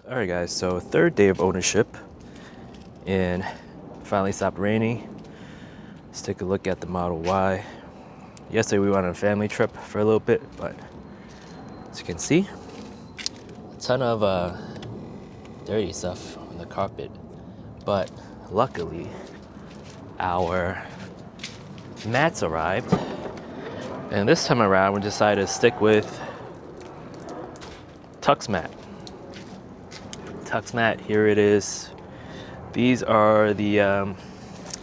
Alright guys, so third day of ownership and finally stopped raining. Let's take a look at the Model Y. Yesterday we went on a family trip for a little bit, but as you can see, a ton of dirty stuff on the carpet. But luckily, our mats arrived. And this time around, we decided to stick with Tuxmat. Tuxmat, here it is. These are the,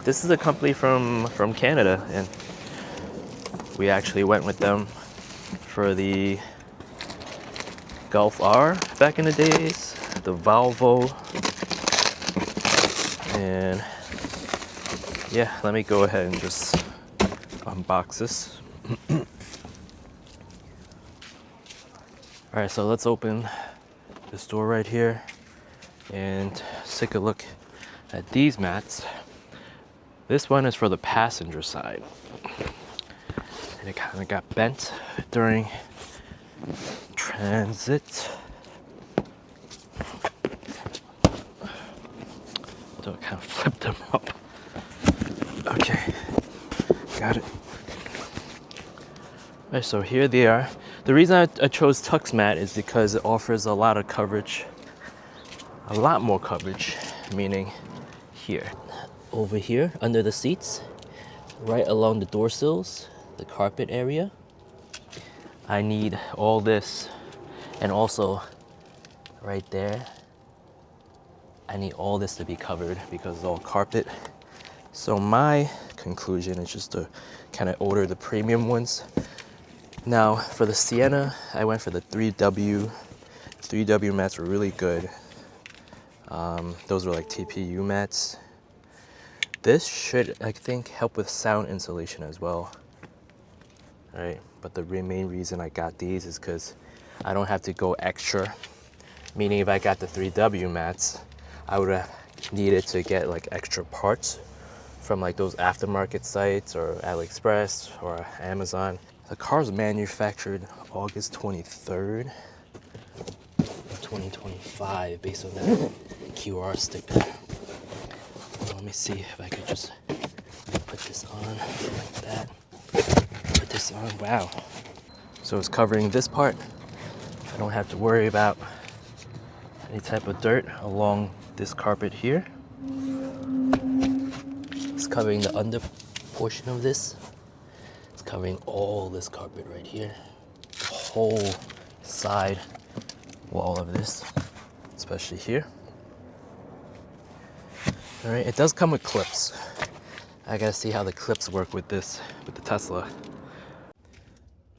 this is a company from Canada, and we actually went with them for the Golf R back in the days, the Volvo, and yeah, let me go ahead and just unbox this. All right, so let's open this door right here and take a look at these mats. This one is for the passenger side, and it kind of got bent during transit. So it kind of flipped them up. Okay, got it. All right, so here they are. The reason I chose Tuxmat is because it offers a lot of coverage, a lot more coverage, meaning here, over here, under the seats, right along the door sills, the carpet area. I need all this, and also right there, I need all this to be covered because it's all carpet. So my conclusion is just to kind of order the premium ones. Now for the Sienna, I went for the 3W. 3W mats were really good. Those were like TPU mats. This should, I think, help with sound insulation as well. All right, but the main reason I got these is because I don't have to go extra. Meaning if I got the 3W mats, I would have needed to get like extra parts from like those aftermarket sites or AliExpress or Amazon. The car's manufactured August 23rd, 2025, based on that QR sticker. Let me see if I could just put this on like that. Put this on, wow. So it's covering this part. I don't have to worry about any type of dirt along this carpet here. It's covering the under portion of this. It's covering all this carpet right here. The whole side wall of this, especially here. All right, it does come with clips. I gotta see how the clips work with this, with the Tesla.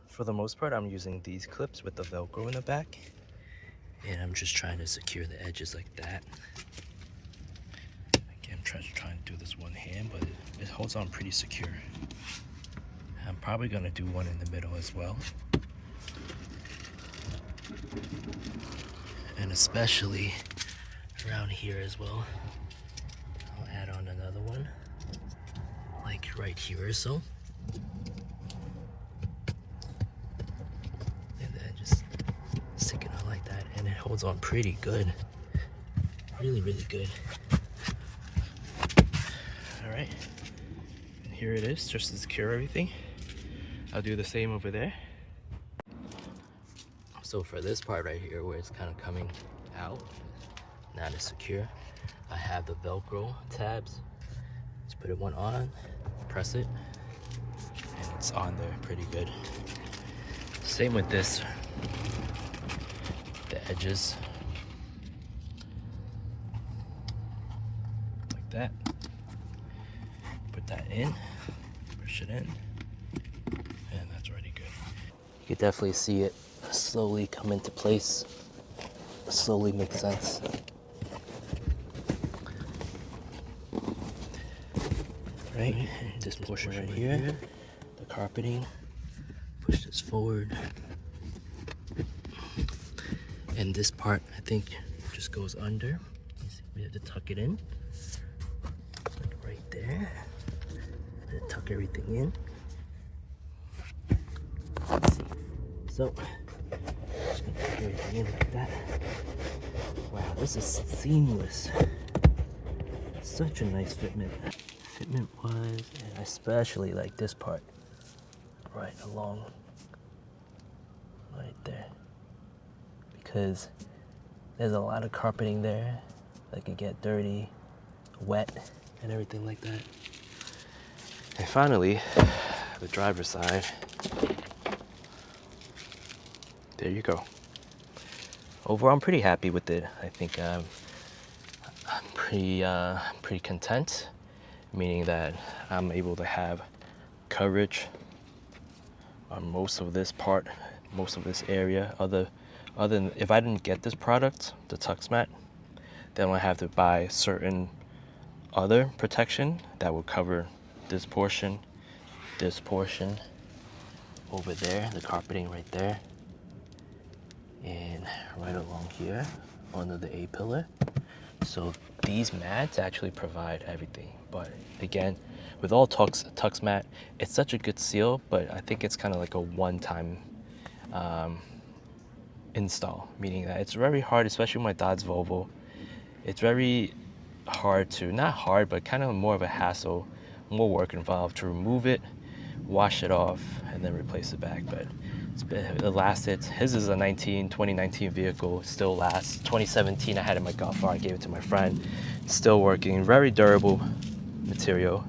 For the most part, I'm using these clips with the Velcro in the back. And I'm just trying to secure the edges like that. Again, I'm trying to do this one hand, but it holds on pretty secure. I'm probably gonna do one in the middle as well. And especially around here as well. I'll add on another one, like right here or so. And then just stick it on like that, and it holds on pretty good. Really, really good. All right, and here it is, just to secure everything. I'll do the same over there. So for this part right here, where it's kind of coming out, not as secure, I have the Velcro tabs. Just put one on, press it, and it's on there pretty good. Same with this, the edges, like that. Put that in, push it in, and that's already good. You can definitely see it slowly come into place, slowly make sense. Right, this portion right here, the carpeting, push this forward. And this part, I think, just goes under. We have to tuck it in, like right there. Tuck everything in. Let's see. So, just gonna tuck everything in like that. Wow, This is seamless. Such a nice fitment. Fitment was, and I especially like this part right along, right there, because there's a lot of carpeting there that could get dirty, wet, and everything like that. And finally, the driver's side. There you go. Overall, I'm pretty happy with it. I think I'm pretty content, meaning that I'm able to have coverage on most of this part, most of this area. Other than if I didn't get this product, the TuxMat, then I have to buy certain other protection that will cover this portion over there, the carpeting right there, and right along here under the A pillar. So these mats actually provide everything. But again, with all TuxMat, it's such a good seal, but I think it's kind of like a one-time install, meaning that it's very hard, especially with my dad's Volvo. It's very hard to, not hard, but kind of more of a hassle, more work involved to remove it, wash it off, and then replace it back. But it lasted. His is a 2019 vehicle, still lasts. 2017 I had it in my golf car, I gave it to my friend. Still working, very durable material.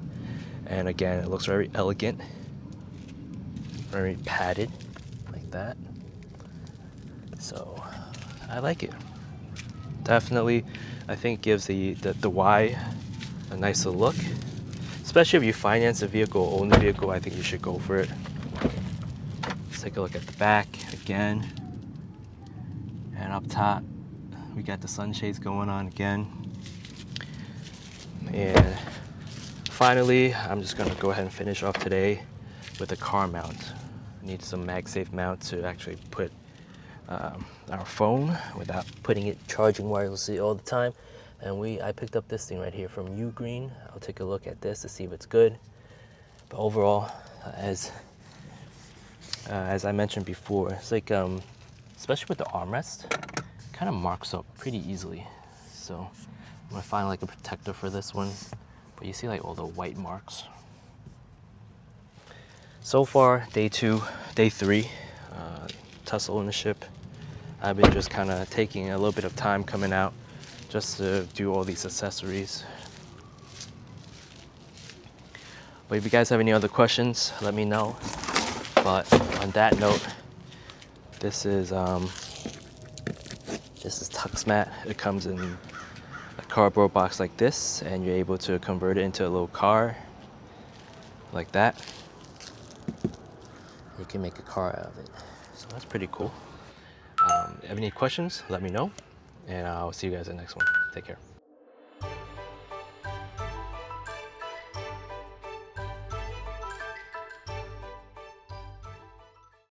And again, it looks very elegant, very padded, like that. So I like it. Definitely, I think gives the Y a nicer look. Especially if you finance a vehicle, own the vehicle, I think you should go for it. Let's take a look at the back again. And up top, we got the sunshades going on again. And finally, I'm just gonna go ahead and finish off today with a car mount. I need some MagSafe mount to actually put our phone without putting it charging wirelessly all the time. And I picked up this thing right here from Ugreen. I'll take a look at this to see if it's good. But overall, as I mentioned before, it's like, especially with the armrest, kind of marks up pretty easily. So I'm gonna find like a protector for this one. But you see like all the white marks. So far, day 3, Tesla ownership. I've been just kind of taking a little bit of time coming out just to do all these accessories. But if you guys have any other questions, let me know. But on that note, this is Tuxmat. It comes in a cardboard box like this, and you're able to convert it into a little car like that. You can make a car out of it. So that's pretty cool. If you have any questions, let me know, and I'll see you guys in the next one. Take care.